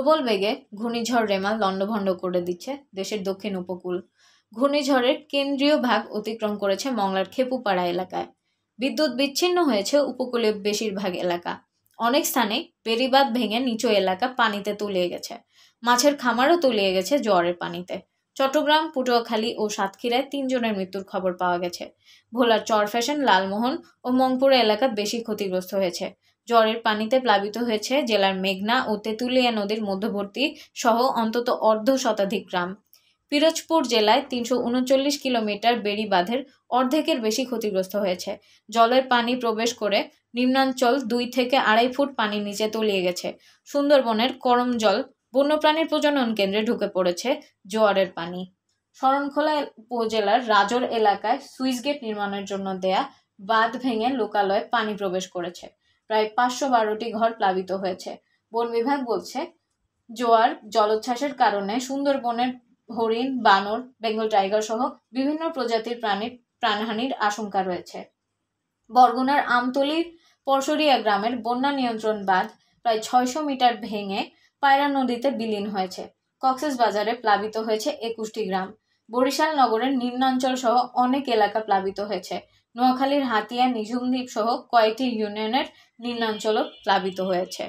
প্রবল বেগে ঘূর্ণিঝড় রেমাল লণ্ডভণ্ড করে দিচ্ছে দেশের দক্ষিণ উপকূল। ঘূর্ণিঝড়ের কেন্দ্রীয় ভাগ অতিক্রম করেছে মংলার খেপুপাড়া এলাকায়। বিদ্যুৎ বিচ্ছিন্ন হয়েছে উপকূলীয় বেশিরভাগ এলাকা। অনেক স্থানে বেড়িবাঁধ ভেঙে নিচু এলাকা পানিতে তলিয়ে গেছে। মাছের খামারও তলিয়ে গেছে জোয়ারের পানিতে। চট্টগ্রাম, পটুয়াখালী ও সাতক্ষীরায় 3 জনের মৃত্যুর খবর পাওয়া গেছে। ভোলার চরফ্যাশন, লালমোহন ও মংপুরা এলাকা বেশি ক্ষতিগ্রস্ত হয়েছে। ঝড়ের পানিতে প্লাবিত হয়েছে জেলার মেঘনা ও তেঁতুলিয়া নদীর মধ্যবর্তী সহ অন্তত অর্ধশতাধিক গ্রাম। পিরোজপুর জেলায় 339 কিলোমিটার বেড়িবাঁধের অর্ধেকের বেশি ক্ষতিগ্রস্ত হয়েছে। জলের পানি প্রবেশ করে নিম্নাঞ্চল 2 থেকে 2.5 ফুট পানির নিচে তলিয়ে গেছে। সুন্দরবনের করমজল বন্যপ্রাণীর প্রজনন কেন্দ্রে ঢুকে পড়েছে জোয়ারের পানি। শরণখোলা উপজেলার রাজর এলাকায় সুইচ গেট নির্মাণের জন্য দেয়া বাঁধ ভেঙে লোকালয়ে পানি প্রবেশ করেছে। প্রায় 512টি ঘর প্লাবিত হয়েছে। বন বিভাগ বলছে, জোয়ার জলোচ্ছ্বাসের কারণে সুন্দরবনের হরিণ, বানর, বেঙ্গল টাইগার সহ বিভিন্ন প্রজাতির প্রাণীর প্রাণহানির আশঙ্কা রয়েছে। বরগুনার আমতলীর পরশরিয়া গ্রামের বন্যা নিয়ন্ত্রণ বাঁধ প্রায় 600 মিটার ভেঙে পায়রা নদীতে বিলীন হয়েছে। কক্সবাজারে প্লাবিত হয়েছে 21টি গ্রাম। বরিশাল নগরের নিম্নাঞ্চল সহ অনেক এলাকা প্লাবিত হয়েছে। নোয়াখালীর হাতিয়া, নিঝুমদ্বীপ সহ কয়েকটি ইউনিয়নের নিম্নাঞ্চলও প্লাবিত হয়েছে।